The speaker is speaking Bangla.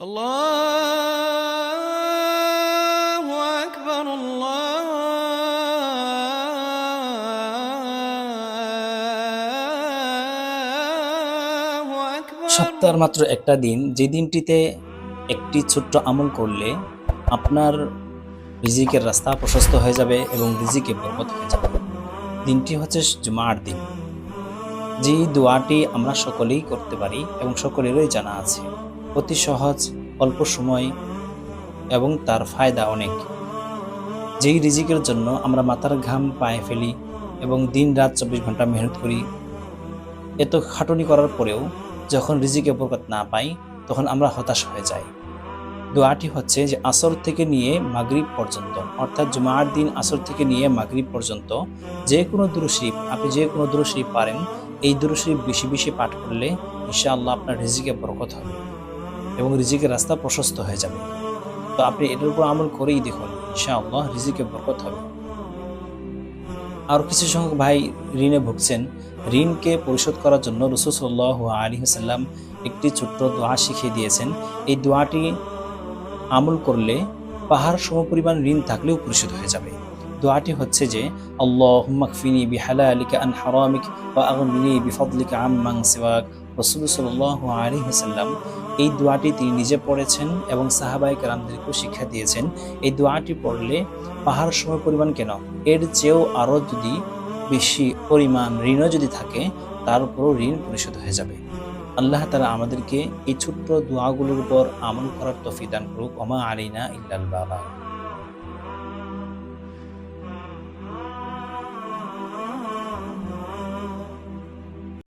আল্লাহু আকবার, আল্লাহু আকবার। সপ্তাহের মাত্র একটা দিন, যে দিনটিতে একটি ছোট্ট আমল করলে আপনার রিজিকের রাস্তা প্রশস্ত হয়ে যাবে এবং রিজিকে বরকত হয়ে যাবে। দিনটি হচ্ছে জুমার দিন। যে দোয়াটি আমরা সকলেই করতে পারি এবং সকলেরই জানা আছে, অতি সহজ, অল্প সময় এবং তার ফায়দা অনেক। যেই রিজিকের জন্য আমরা মাথার ঘাম পায়ে ফেলি এবং দিন রাত 24 ঘন্টা মেহনত করি, এত খাটুনি করার পরেও যখন রিজিকে বরকত না পাই তখন আমরা হতাশ হয়ে যাই। দোয়াটি হচ্ছে যে আসর থেকে নিয়ে মাগরিব পর্যন্ত, অর্থাৎ জুমার দিন আসর থেকে নিয়ে মাগরিব পর্যন্ত যে কোনো দুরূদ শরীফ, আপনি যে কোনো দুরূদ শরীফ পারেন, এই দুরূদ শরীফ বেশি বেশি পাঠ করলে ইনশাআল্লাহ আপনার রিজিকে বরকত হবে এবং রিজিকের রাস্তা প্রশস্ত হয়ে যাবে। তো আপনি এটার উপর আমল করেই দেখুন, ইনশাআল্লাহ রিজিকে বরকত হবে। আর কিছু সংখ্যক ভাই ঋণে ভুগছেন। ঋণকে পরিশোধ করার জন্য রাসূল সাল্লাল্লাহু আলাইহি ওয়াসাল্লাম একটি ছোট্ট দোয়া শিখিয়ে দিয়েছেন। এই দোয়াটি আমল করলে পাহাড় সমপরিমাণ ঋণ থাকলেও পরিশোধ হয়ে যাবে। দোয়াটি হচ্ছে যে আল্লাহুম্মা কফিনি বিহালালিকা আন হারামিক ওয়া আগনিনি বিফদলিকা আম্মান সিওয়াক। রাসূল সাল্লাল্লাহু আলাইহি ওয়াসাল্লাম এই দোয়াটি তিনি নিজে পড়েছেন এবং সাহাবায়ে কেরামদেরকেও শিক্ষা দিয়েছেন। এই দোয়াটি পড়লে পাহাড় সমপরিমাণ কেন, এর চেয়েও আরও যদি বেশি পরিমাণ ঋণও যদি থাকে, তার উপরও ঋণ পরিশোধ হয়ে যাবে। আল্লাহ তাআলা আমাদেরকে এই ছোট্ট দোয়াগুলোর উপর আমল করার তৌফিক দান করুক। ওমা আলাইনা ইল্লাল বালাগ।